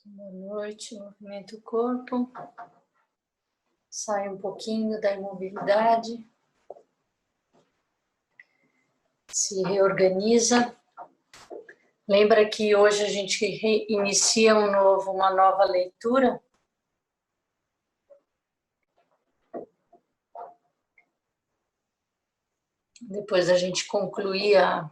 Boa noite, movimenta o corpo, sai um pouquinho da imobilidade, se reorganiza. Lembra que hoje a gente inicia uma nova leitura? Depois da gente concluir a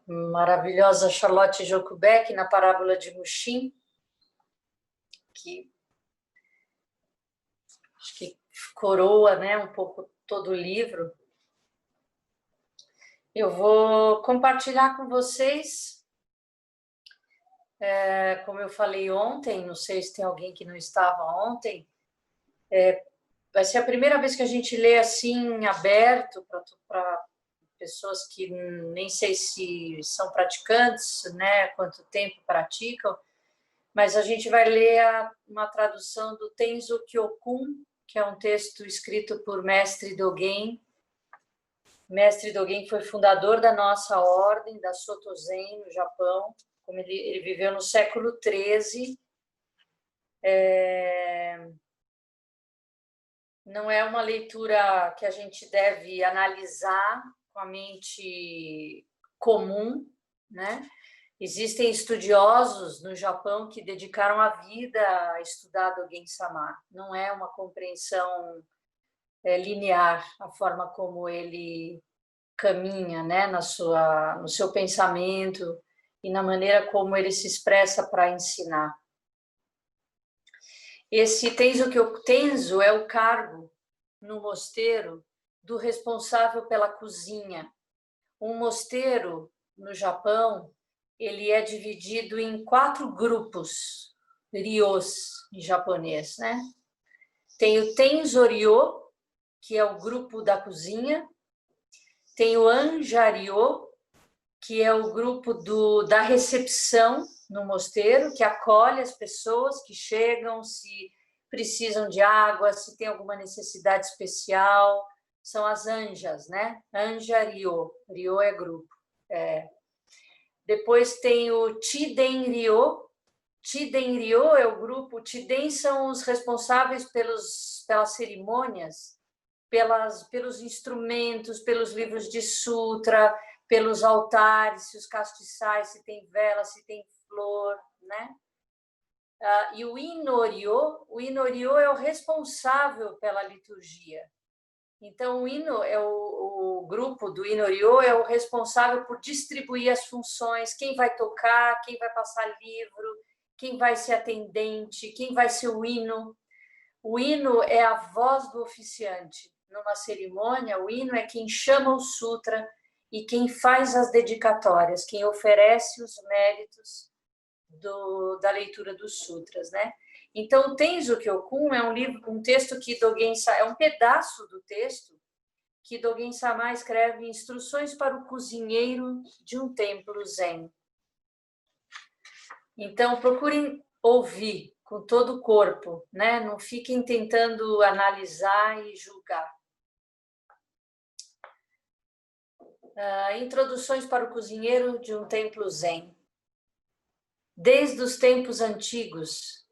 maravilhosa Charlotte Joubert na parábola de Muxim, que acho que coroa, né, um pouco todo o livro. Eu vou compartilhar com vocês, como eu falei ontem, não sei se tem alguém que não estava ontem, vai ser a primeira vez que a gente lê assim, aberto, para pessoas que nem sei se são praticantes, né, quanto tempo praticam, mas a gente vai ler uma tradução do Tenzo Kyokun, que é um texto escrito por Mestre Dogen. Mestre Dogen foi fundador da nossa ordem, da Soto Zen, no Japão. Como ele viveu no século XIII. Não é uma leitura que a gente deve analisar com a mente comum, né? Existem estudiosos no Japão que dedicaram a vida a estudar Dogen-sama. Não é uma compreensão linear a forma como ele caminha, né, no seu pensamento e na maneira como ele se expressa para ensinar. Esse Tenzo é o cargo no mosteiro do responsável pela cozinha. Um mosteiro no Japão, ele é dividido em 4 grupos, ryos em japonês, né? Tem o Tenzo-ryo, que é o grupo da cozinha. Tem o Anja-ryo, que é o grupo da recepção no mosteiro, que acolhe as pessoas que chegam, se precisam de água, se tem alguma necessidade especial. São as anjas, né? Anja-ryo. Ryo é grupo. Depois tem o Chiden-ryo. Chiden-ryo é o grupo. Chiden são os responsáveis pelas cerimônias, pelos instrumentos, pelos livros de sutra, pelos altares, se os castiçais, se tem vela, se tem flor, né? E o Ino-ryo é o responsável pela liturgia. Então, o grupo do Ino-ryo é o responsável por distribuir as funções, quem vai tocar, quem vai passar livro, quem vai ser atendente, quem vai ser o hino. O hino é a voz do oficiante. Numa cerimônia, o hino é quem chama o sutra e quem faz as dedicatórias, quem oferece os méritos da leitura dos sutras, né? Então, Tenzo Kyokun é um texto que é um pedaço do texto que Dogen-sama escreve instruções para o cozinheiro de um templo zen. Então, procurem ouvir com todo o corpo, né? Não fiquem tentando analisar e julgar. Introduções para o cozinheiro de um templo zen. Desde os tempos antigos,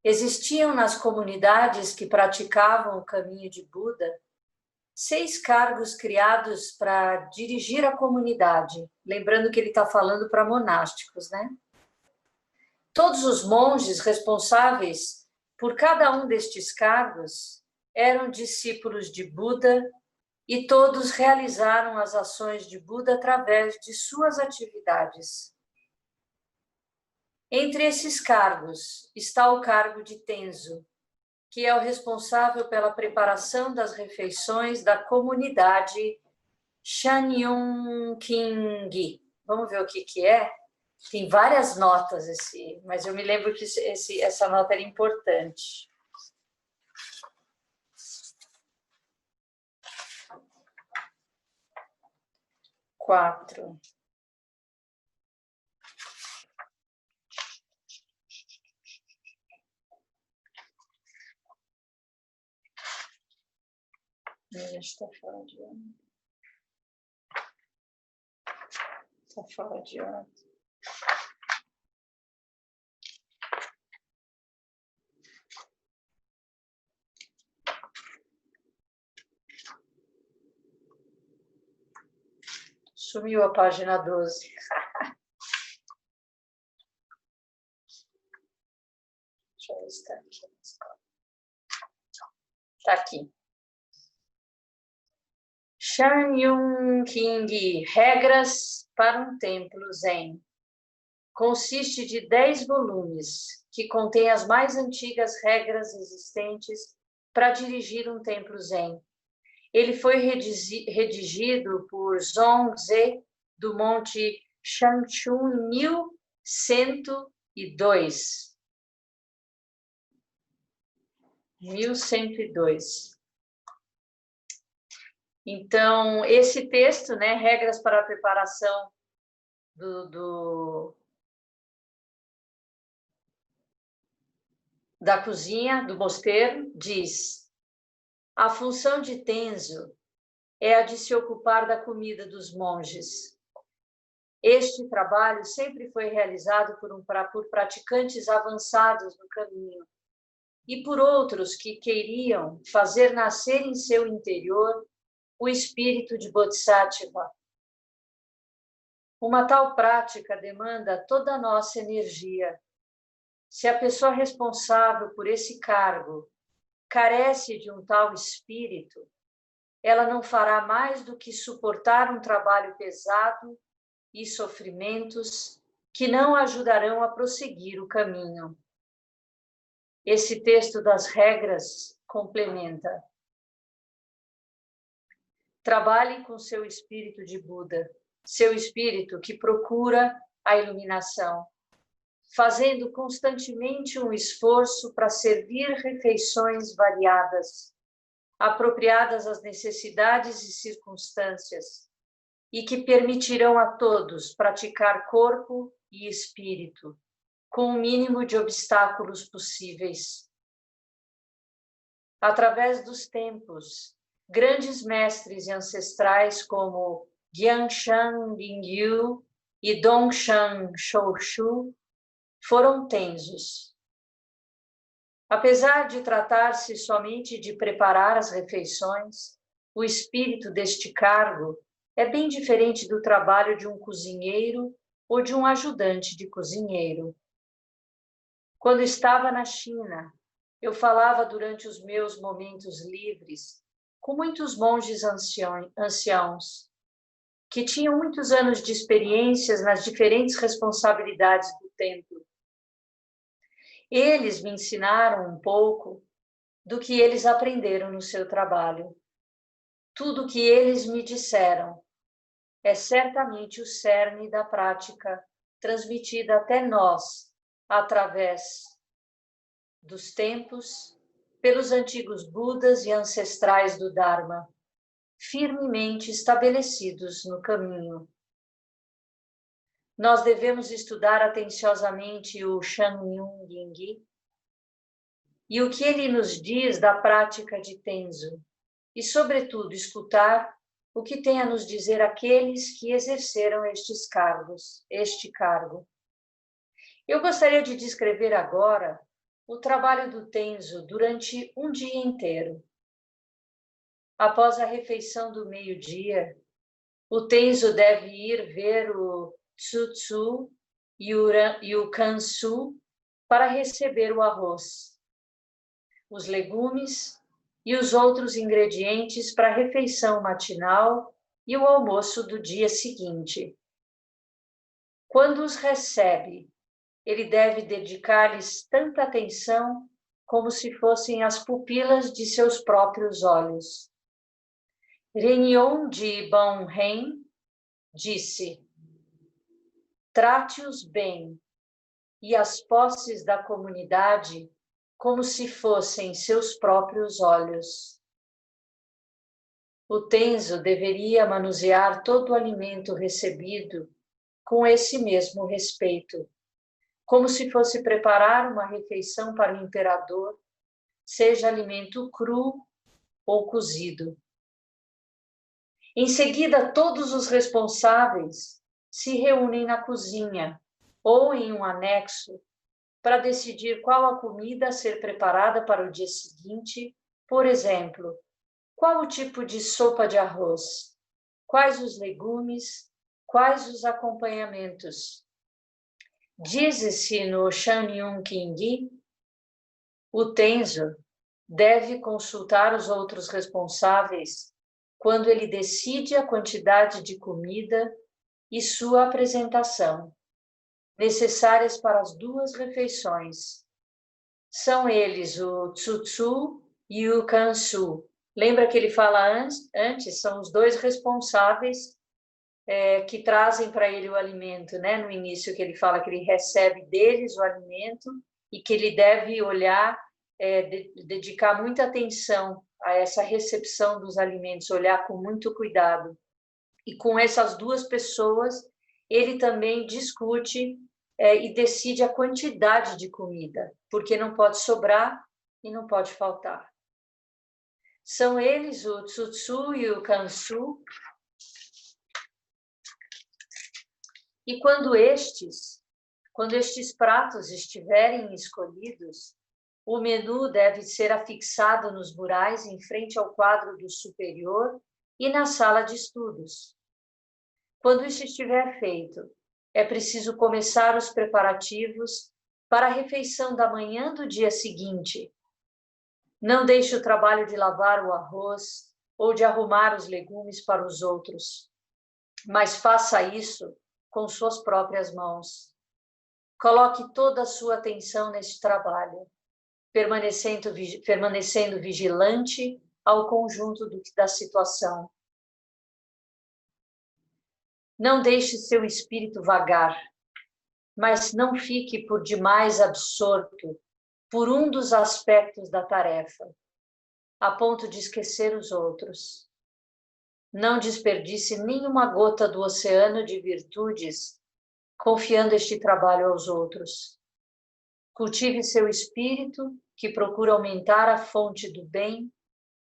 existiam nas comunidades que praticavam o caminho de Buda 6 cargos criados para dirigir a comunidade. Lembrando que ele está falando para monásticos, né? Todos os monges responsáveis por cada um destes cargos eram discípulos de Buda e todos realizaram as ações de Buda através de suas atividades. Entre esses cargos está o cargo de Tenzo, que é o responsável pela preparação das refeições da comunidade Shanyonkingi. Vamos ver o que é? Tem várias notas, mas eu me lembro que essa nota era importante. Quatro. Está fora de ordem. Está fora de ordem. Sumiu a página 12. Deixa eu ver se está aqui. Está aqui. Shan Yun King, Regras para um Templo Zen. Consiste de 10 volumes, que contém as mais antigas regras existentes para dirigir um templo Zen. Ele foi redigido por Zongzi do Monte Shangchun em 1102. 1102. Então, esse texto, né, Regras para a Preparação da cozinha, do mosteiro, diz: a função de Tenzo é a de se ocupar da comida dos monges. Este trabalho sempre foi realizado por praticantes avançados no caminho e por outros que queriam fazer nascer em seu interior o espírito de Bodhisattva. Uma tal prática demanda toda a nossa energia. Se a pessoa responsável por esse cargo carece de um tal espírito, ela não fará mais do que suportar um trabalho pesado e sofrimentos que não ajudarão a prosseguir o caminho. Esse texto das regras complementa: trabalhe com seu espírito de Buda, seu espírito que procura a iluminação, fazendo constantemente um esforço para servir refeições variadas, apropriadas às necessidades e circunstâncias, e que permitirão a todos praticar corpo e espírito, com o mínimo de obstáculos possíveis. Através dos tempos, grandes mestres e ancestrais como Gyanshan Lingyu e Dongshan Shouxu foram Tenzos. Apesar de tratar-se somente de preparar as refeições, o espírito deste cargo é bem diferente do trabalho de um cozinheiro ou de um ajudante de cozinheiro. Quando estava na China, eu falava durante os meus momentos livres com muitos monges anciãos, que tinham muitos anos de experiências nas diferentes responsabilidades do templo. Eles me ensinaram um pouco do que eles aprenderam no seu trabalho. Tudo o que eles me disseram é certamente o cerne da prática transmitida até nós, através dos tempos, pelos antigos Budas e ancestrais do Dharma, firmemente estabelecidos no caminho. Nós devemos estudar atenciosamente o Shan Yun Ying e o que ele nos diz da prática de Tenzo, e, sobretudo, escutar o que tem a nos dizer aqueles que exerceram este cargo. Eu gostaria de descrever agora o trabalho do Tenzo durante um dia inteiro. Após a refeição do meio-dia, o Tenzo deve ir ver o Tsutsu e o Kansu para receber o arroz, os legumes e os outros ingredientes para a refeição matinal e o almoço do dia seguinte. Quando os recebe, ele deve dedicar-lhes tanta atenção como se fossem as pupilas de seus próprios olhos. Renyon de Bonren disse: trate-os bem e as posses da comunidade como se fossem seus próprios olhos. O Tenzo deveria manusear todo o alimento recebido com esse mesmo respeito, como se fosse preparar uma refeição para o imperador, seja alimento cru ou cozido. Em seguida, todos os responsáveis se reúnem na cozinha ou em um anexo para decidir qual a comida a ser preparada para o dia seguinte. Por exemplo, qual o tipo de sopa de arroz, quais os legumes Quais os acompanhamentos? Diz-se no Shangyun Kingi, o Tenzo deve consultar os outros responsáveis quando ele decide a quantidade de comida e sua apresentação, necessárias para as 2 refeições. São eles o Tsutsu e o Kansu. Lembra que ele fala antes? São os 2 responsáveis que trazem para ele o alimento, né? No início que ele fala que ele recebe deles o alimento e que ele deve olhar, dedicar muita atenção a essa recepção dos alimentos, olhar com muito cuidado. E com essas 2 pessoas, ele também discute e decide a quantidade de comida, porque não pode sobrar e não pode faltar. São eles o Tsutsu e o Kansu. E quando estes pratos estiverem escolhidos, o menu deve ser afixado nos murais em frente ao quadro do superior e na sala de estudos. Quando isso estiver feito, é preciso começar os preparativos para a refeição da manhã do dia seguinte. Não deixe o trabalho de lavar o arroz ou de arrumar os legumes para os outros, mas faça isso com suas próprias mãos. Coloque toda a sua atenção neste trabalho, permanecendo vigilante ao conjunto da situação. Não deixe seu espírito vagar, mas não fique por demais absorto por um dos aspectos da tarefa, a ponto de esquecer os outros. Não desperdice nenhuma gota do oceano de virtudes confiando este trabalho aos outros. Cultive seu espírito, que procura aumentar a fonte do bem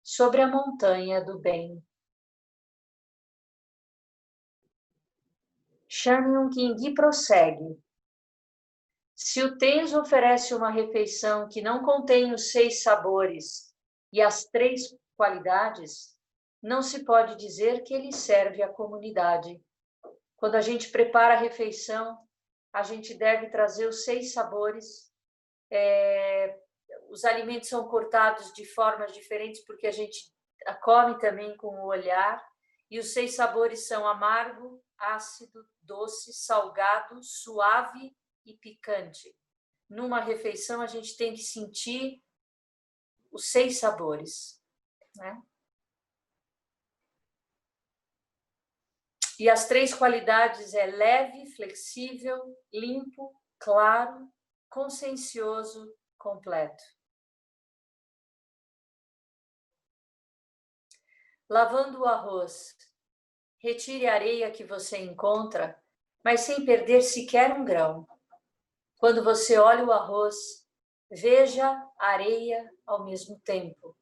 sobre a montanha do bem. Shangyun Kingi prossegue. Se o Tenzo oferece uma refeição que não contém os 6 sabores e as 3 qualidades, não se pode dizer que ele serve à comunidade. Quando a gente prepara a refeição, a gente deve trazer os 6 sabores. Os alimentos são cortados de formas diferentes porque a gente come também com o olhar. E os 6 sabores são amargo, ácido, doce, salgado, suave e picante. Numa refeição, a gente tem que sentir os 6 sabores, né? E as 3 qualidades é leve, flexível, limpo, claro, consciencioso, completo. Lavando o arroz, retire a areia que você encontra, mas sem perder sequer um grão. Quando você olha o arroz, veja a areia ao mesmo tempo.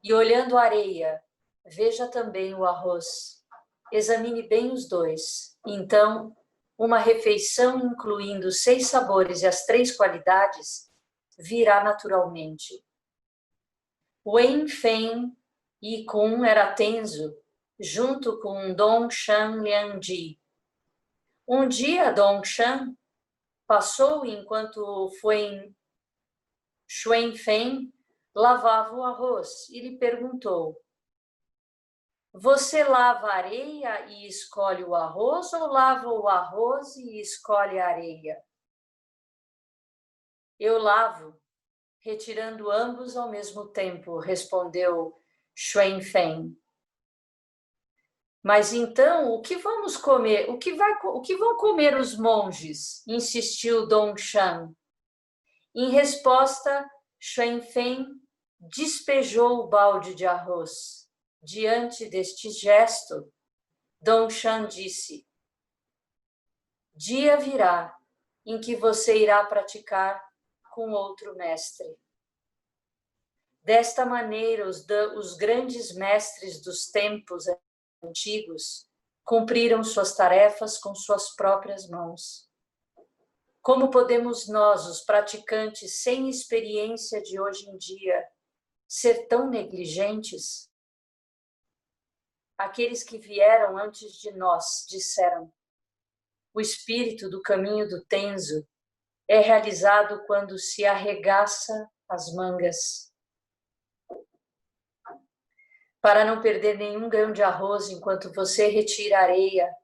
E olhando a areia, veja também o arroz. Examine bem os 2. Então, uma refeição incluindo 6 sabores e as 3 qualidades virá naturalmente. Wen Feng e Kun era Tenzo, junto com Dongshan Liangji. Um dia, Dongshan passou enquanto Xuen Feng lavava o arroz e lhe perguntou: você lava a areia e escolhe o arroz ou lava o arroz e escolhe a areia? Eu lavo, retirando ambos ao mesmo tempo, respondeu Xuen Feng. Mas então, o que vamos comer? O que vão comer os monges? Insistiu Dongshan. Em resposta, Xuen Feng despejou o balde de arroz. Diante deste gesto, Dongshan disse: dia virá em que você irá praticar com outro mestre. Desta maneira, os grandes mestres dos tempos antigos cumpriram suas tarefas com suas próprias mãos. Como podemos nós, os praticantes sem experiência de hoje em dia, ser tão negligentes? Aqueles que vieram antes de nós disseram: O espírito do caminho do Tenzo é realizado quando se arregaça as mangas. Para não perder nenhum grão de arroz enquanto você retira a areia,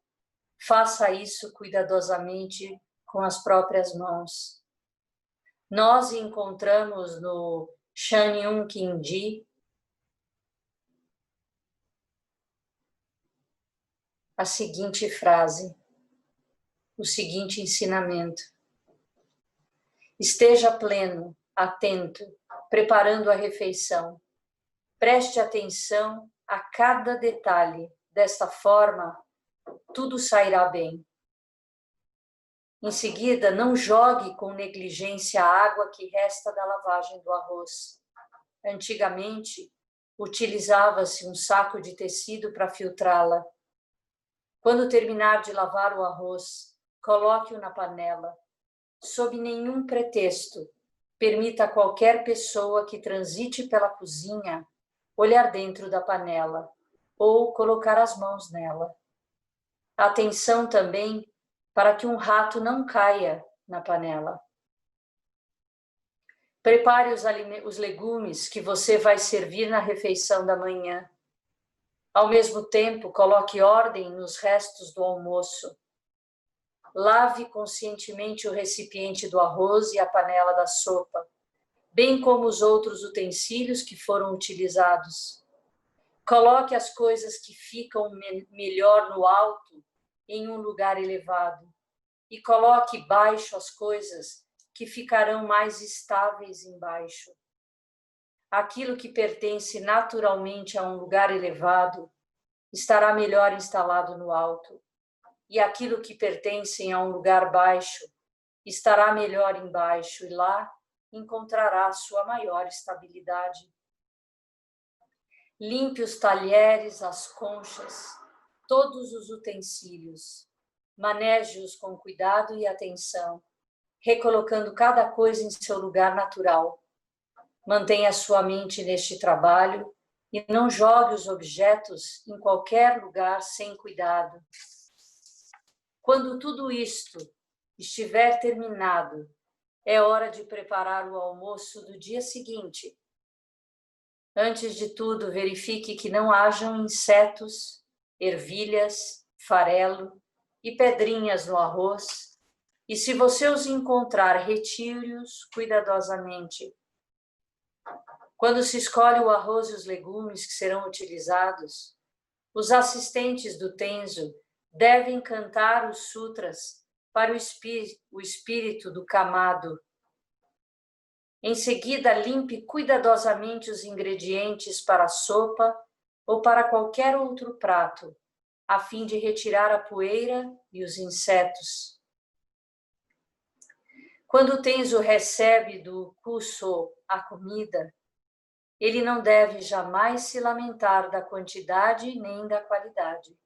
faça isso cuidadosamente com as próprias mãos. Nós encontramos no Shanyun Kinji a seguinte frase, o seguinte ensinamento. Esteja pleno, atento, preparando a refeição. Preste atenção a cada detalhe. Desta forma, tudo sairá bem. Em seguida, não jogue com negligência a água que resta da lavagem do arroz. Antigamente, utilizava-se um saco de tecido para filtrá-la. Quando terminar de lavar o arroz, coloque-o na panela. Sob nenhum pretexto, permita a qualquer pessoa que transite pela cozinha olhar dentro da panela ou colocar as mãos nela. Atenção também para que um rato não caia na panela. Prepare os legumes que você vai servir na refeição da manhã. Ao mesmo tempo, coloque ordem nos restos do almoço. Lave conscientemente o recipiente do arroz e a panela da sopa, bem como os outros utensílios que foram utilizados. Coloque as coisas que ficam melhor no alto em um lugar elevado e coloque baixo as coisas que ficarão mais estáveis embaixo. Aquilo que pertence naturalmente a um lugar elevado estará melhor instalado no alto. E aquilo que pertence a um lugar baixo estará melhor embaixo, e lá encontrará sua maior estabilidade. Limpe os talheres, as conchas, todos os utensílios. Maneje-os com cuidado e atenção, recolocando cada coisa em seu lugar natural. Mantenha sua mente neste trabalho e não jogue os objetos em qualquer lugar sem cuidado. Quando tudo isto estiver terminado, é hora de preparar o almoço do dia seguinte. Antes de tudo, verifique que não hajam insetos, ervilhas, farelo e pedrinhas no arroz, e se você os encontrar, retire-os cuidadosamente. Quando se escolhe o arroz e os legumes que serão utilizados, os assistentes do Tenzo devem cantar os sutras para o espírito do Kamado. Em seguida, limpe cuidadosamente os ingredientes para a sopa ou para qualquer outro prato, a fim de retirar a poeira e os insetos. Quando o Tenzo recebe do Kuso a comida, ele não deve jamais se lamentar da quantidade nem da qualidade,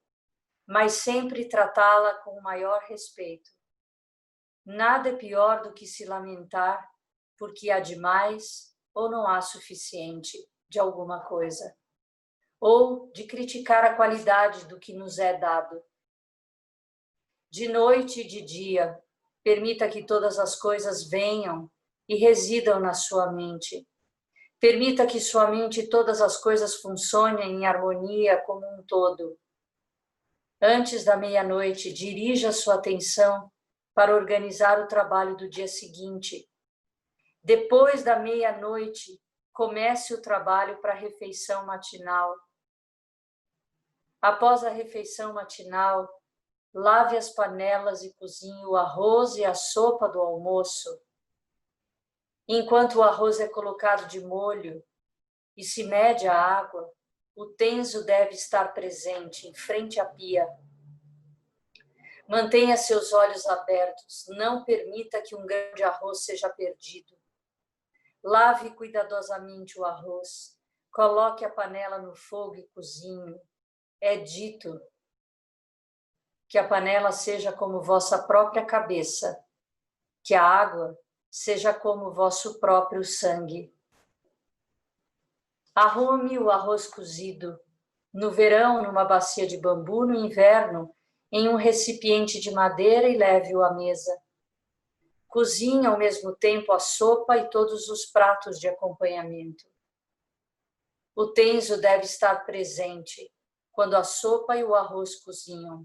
mas sempre tratá-la com o maior respeito. Nada é pior do que se lamentar porque há demais ou não há suficiente de alguma coisa, ou de criticar a qualidade do que nos é dado. De noite e de dia, permita que todas as coisas venham e residam na sua mente. Permita que sua mente e todas as coisas funcionem em harmonia como um todo. Antes da meia-noite, dirija sua atenção para organizar o trabalho do dia seguinte. Depois da meia-noite, comece o trabalho para a refeição matinal. Após a refeição matinal, lave as panelas e cozinhe o arroz e a sopa do almoço. Enquanto o arroz é colocado de molho e se mede a água, o Tenzo deve estar presente em frente à pia. Mantenha seus olhos abertos, não permita que um grão de arroz seja perdido. Lave cuidadosamente o arroz, coloque a panela no fogo e cozinhe. É dito que a panela seja como vossa própria cabeça, que a água seja como vosso próprio sangue. Arrume o arroz cozido, no verão numa bacia de bambu, no inverno em um recipiente de madeira e leve-o à mesa. Cozinhe ao mesmo tempo a sopa e todos os pratos de acompanhamento. O tenzo deve estar presente quando a sopa e o arroz cozinham.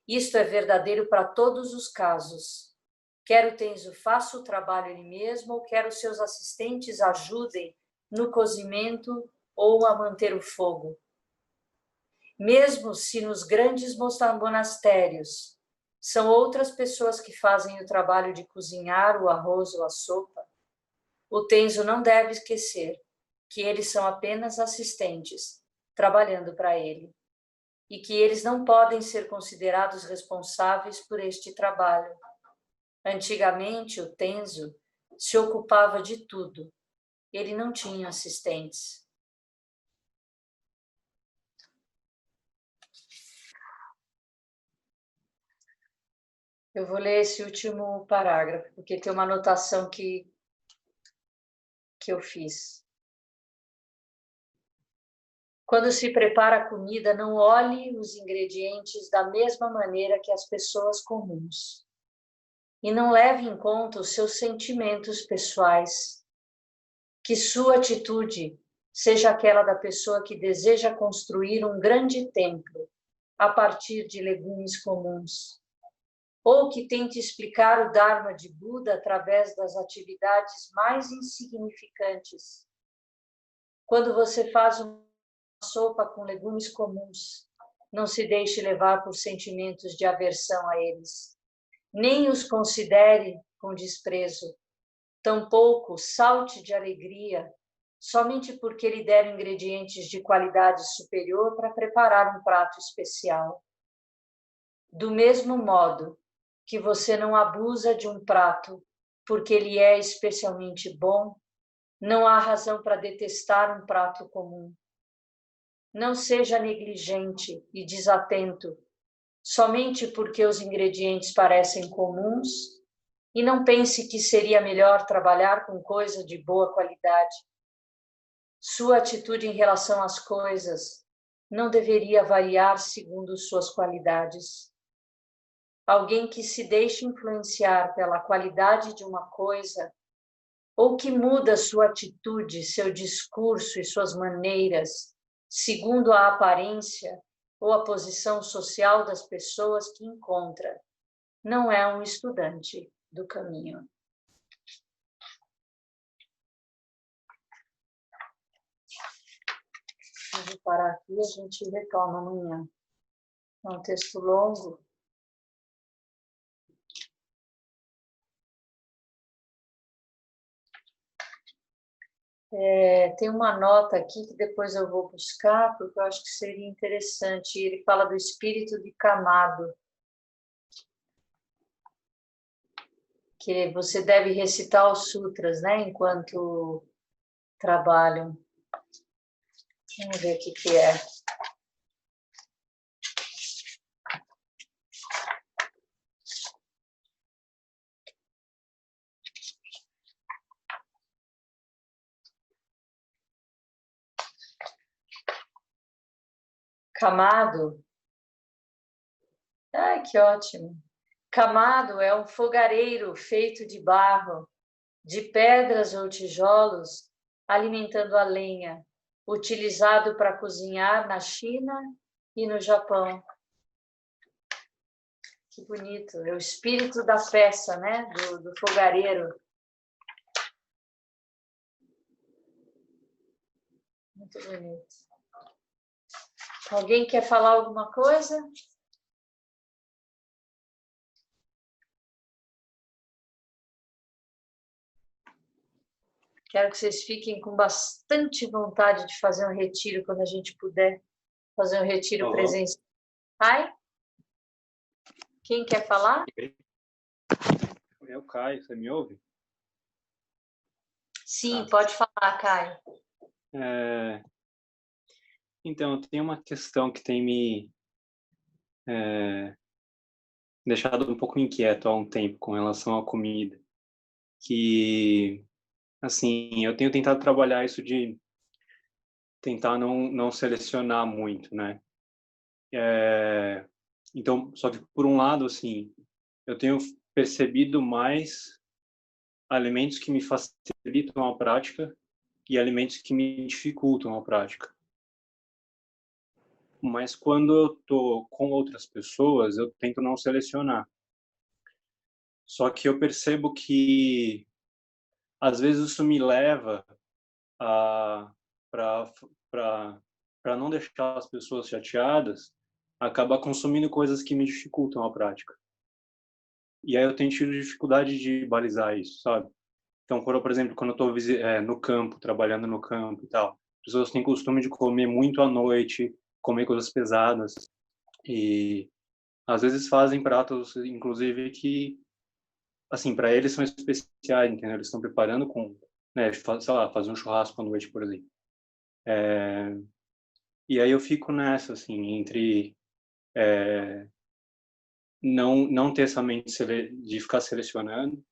Isto é verdadeiro para todos os casos. Quer o tenzo faça o trabalho ele mesmo ou quer os seus assistentes ajudem no cozimento ou a manter o fogo. Mesmo se nos grandes monastérios são outras pessoas que fazem o trabalho de cozinhar o arroz ou a sopa, o tenzo não deve esquecer que eles são apenas assistentes, trabalhando para ele, e que eles não podem ser considerados responsáveis por este trabalho. Antigamente, o tenzo se ocupava de tudo. Ele não tinha assistentes. Eu vou ler esse último parágrafo, porque tem uma anotação que eu fiz. Quando se prepara a comida, não olhe os ingredientes da mesma maneira que as pessoas comuns. E não leve em conta os seus sentimentos pessoais. Que sua atitude seja aquela da pessoa que deseja construir um grande templo a partir de legumes comuns, ou que tente explicar o Dharma de Buda através das atividades mais insignificantes. Quando você faz uma sopa com legumes comuns, não se deixe levar por sentimentos de aversão a eles. Nem os considere com desprezo. Tampouco salte de alegria, somente porque lhe deram ingredientes de qualidade superior para preparar um prato especial. Do mesmo modo que você não abusa de um prato porque ele é especialmente bom, não há razão para detestar um prato comum. Não seja negligente e desatento, somente porque os ingredientes parecem comuns, e não pense que seria melhor trabalhar com coisa de boa qualidade. Sua atitude em relação às coisas não deveria variar segundo suas qualidades. Alguém que se deixa influenciar pela qualidade de uma coisa, ou que muda sua atitude, seu discurso e suas maneiras, segundo a aparência ou a posição social das pessoas que encontra, não é um estudante do caminho. Vou parar aqui e a gente retoma amanhã. É um texto longo. Tem uma nota aqui que depois eu vou buscar, porque eu acho que seria interessante. Ele fala do espírito de Kamado, que você deve recitar os sutras, né, enquanto trabalham. Vamos ver o que é. Kamado. Ai, que ótimo. Kamado é um fogareiro feito de barro, de pedras ou tijolos, alimentando a lenha, utilizado para cozinhar na China e no Japão. Que bonito. É o espírito da peça, né? Do fogareiro. Muito bonito. Alguém quer falar alguma coisa? Quero que vocês fiquem com bastante vontade de fazer um retiro quando a gente puder fazer um retiro presencial. Ai? Quem quer falar? É o Caio, você me ouve? Sim, pode falar, Caio. Então, tem uma questão que tem me deixado um pouco inquieto há um tempo com relação à comida. Que, assim, eu tenho tentado trabalhar isso de tentar não selecionar muito, né? Então, só que por um lado, assim, eu tenho percebido mais alimentos que me facilitam a prática e alimentos que me dificultam a prática. Mas quando eu tô com outras pessoas, eu tento não selecionar. Só que eu percebo que às vezes isso me leva a para para não deixar as pessoas chateadas, acabar consumindo coisas que me dificultam a prática. E aí eu tenho tido dificuldade de balizar isso, sabe? Então, por exemplo, quando eu estou no campo, trabalhando no campo e tal, as pessoas têm costume de comer muito à noite, comer coisas pesadas e às vezes fazem pratos, inclusive, que, assim, para eles são especiais, entendeu? Eles estão preparando com, né, sei lá, fazer um churrasco à noite, por exemplo. E aí eu fico nessa, assim, entre não ter essa mente de ficar selecionando,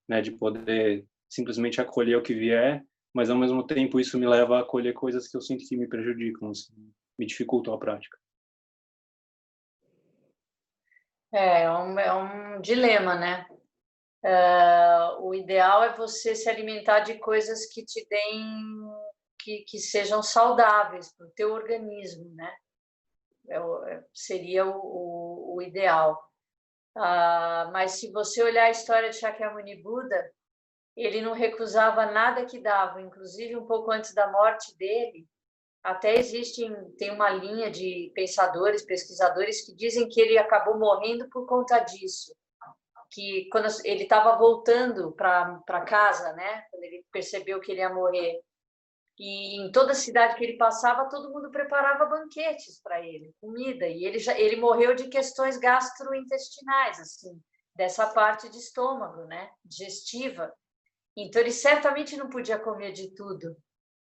né, de poder simplesmente acolher o que vier, mas ao mesmo tempo isso me leva a acolher coisas que eu sinto que me prejudicam, assim, me dificultam a prática. É um dilema, né? O ideal é você se alimentar de coisas que te deem, que sejam saudáveis para o teu organismo, né? Seria o ideal. Mas se você olhar a história de Shakyamuni Buda, ele não recusava nada que dava, inclusive um pouco antes da morte dele. Até tem uma linha de pensadores, pesquisadores que dizem que ele acabou morrendo por conta disso, que quando ele estava voltando para casa, né, quando ele percebeu que ele ia morrer, e em toda cidade que ele passava, todo mundo preparava banquetes para ele, comida, e ele morreu de questões gastrointestinais, assim, dessa parte de estômago, né, digestiva. Então ele certamente não podia comer de tudo,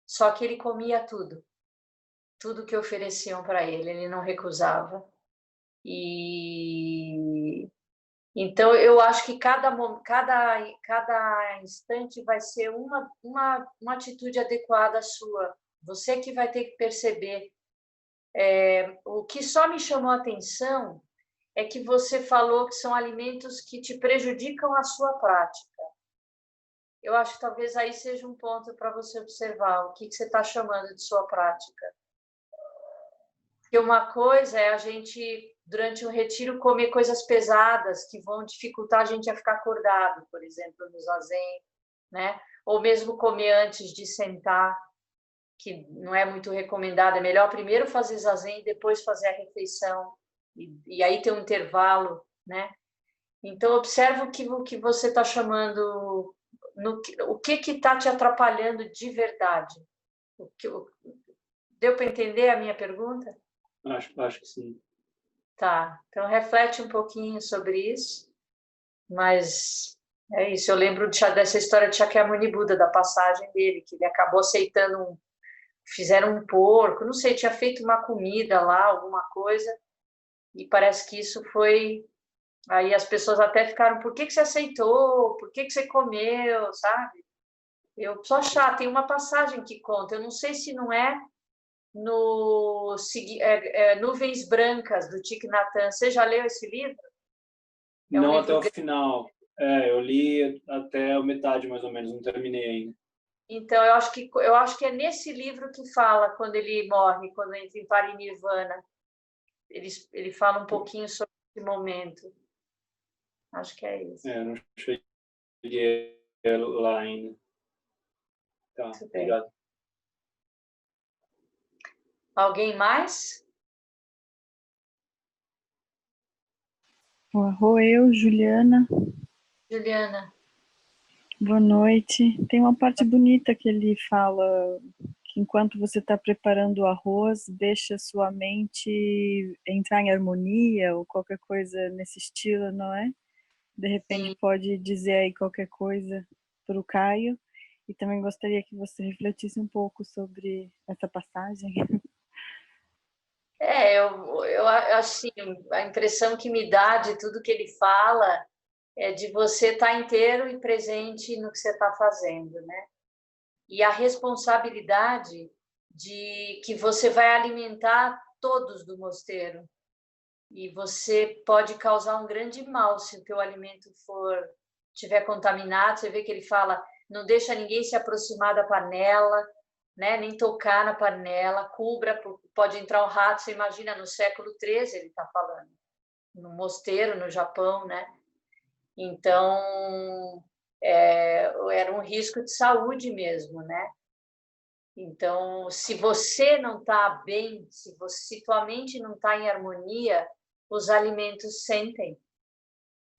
só que ele comia tudo que ofereciam para ele não recusava. E então eu acho que cada instante vai ser uma atitude adequada à sua. Você que vai ter que perceber. O que só me chamou a atenção é que você falou que são alimentos que te prejudicam a sua prática. Eu acho que talvez aí seja um ponto para você observar o que você está chamando de sua prática. Porque uma coisa é a gente, durante um retiro, comer coisas pesadas que vão dificultar a gente a ficar acordado, por exemplo, no zazen, né? Ou mesmo comer antes de sentar, que não é muito recomendado. É melhor primeiro fazer zazen e depois fazer a refeição. E aí tem um intervalo, né? Então, observa o que você está chamando, o que está te atrapalhando de verdade. Deu para entender a minha pergunta? Acho que sim. Tá, então reflete um pouquinho sobre isso, mas é isso. Eu lembro dessa história de Shakyamuni Buda, da passagem dele, que ele acabou aceitando fizeram um porco, não sei, tinha feito uma comida lá, alguma coisa, e parece que isso foi. Aí as pessoas até ficaram, por que você aceitou? Por que você comeu, sabe? Eu só achar, tem uma passagem que conta, eu não sei se não é no Nuvens Brancas, do Thich Nhat Hanh. Você já leu esse livro? É um Não até livro o grande. final. Eu li até a metade, mais ou menos, não terminei ainda. Então, eu acho que é nesse livro que fala quando ele morre, quando entra em Parinirvana. Ele fala um pouquinho sobre esse momento. Acho que é isso. Não cheguei lá ainda. Tá, Muito bem. obrigado. Alguém mais? Eu, Juliana. Juliana. Boa noite. Tem uma parte bonita que ele fala que enquanto você está preparando o arroz, deixa sua mente entrar em harmonia ou qualquer coisa nesse estilo, não é? De repente Sim. pode dizer aí qualquer coisa para o Caio. E também gostaria que você refletisse um pouco sobre essa passagem. Eu assim, a impressão que me dá de tudo que ele fala é de você estar inteiro e presente no que você está fazendo, né? E a responsabilidade de que você vai alimentar todos do mosteiro. E você pode causar um grande mal se o teu alimento estiver contaminado. Você vê que ele fala, não deixa ninguém se aproximar da panela, né? Nem tocar na panela, cubra, pode entrar um rato. Você imagina, no século XIII ele está falando, no mosteiro, no Japão, né? Então, era um risco de saúde mesmo, né? Então, se você não está bem, se tua mente não está em harmonia, os alimentos sentem.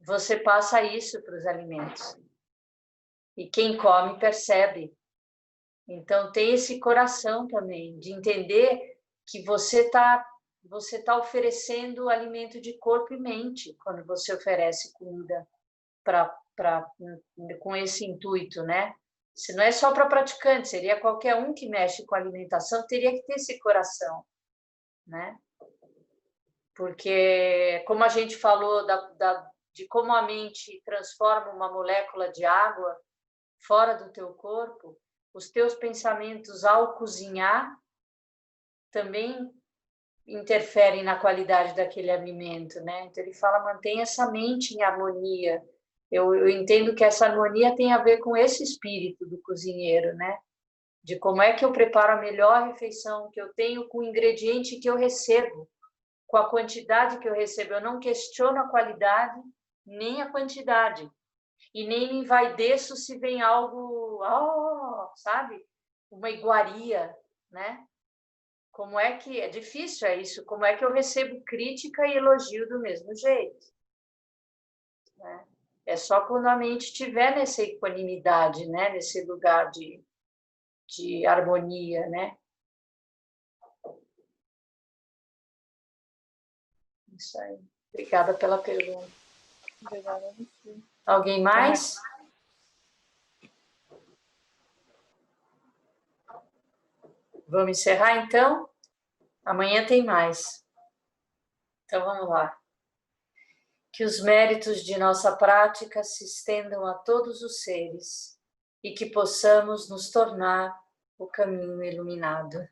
Você passa isso para os alimentos. E quem come percebe. Então, tem esse coração também, de entender que você tá oferecendo alimento de corpo e mente, quando você oferece comida com esse intuito, né? Se não é só para praticante, seria qualquer um que mexe com alimentação, teria que ter esse coração, né? Porque, como a gente falou de como a mente transforma uma molécula de água fora do teu corpo, os teus pensamentos ao cozinhar também interferem na qualidade daquele alimento, né? Então ele fala, mantenha essa mente em harmonia. Eu entendo que essa harmonia tem a ver com esse espírito do cozinheiro, né? De como é que eu preparo a melhor refeição que eu tenho com o ingrediente que eu recebo, com a quantidade que eu recebo. Eu não questiono a qualidade nem a quantidade. E nem me envaideço se vem algo, sabe? Uma iguaria, né? Como é que... É difícil, é isso. Como é que eu recebo crítica e elogio do mesmo jeito? Né? É só quando a mente estiver nessa equanimidade, né? Nesse lugar de harmonia, né? Isso aí. Obrigada pela pergunta. Obrigada a você. Alguém mais? Vamos encerrar, então? Amanhã tem mais. Então, vamos lá. Que os méritos de nossa prática se estendam a todos os seres e que possamos nos tornar o caminho iluminado.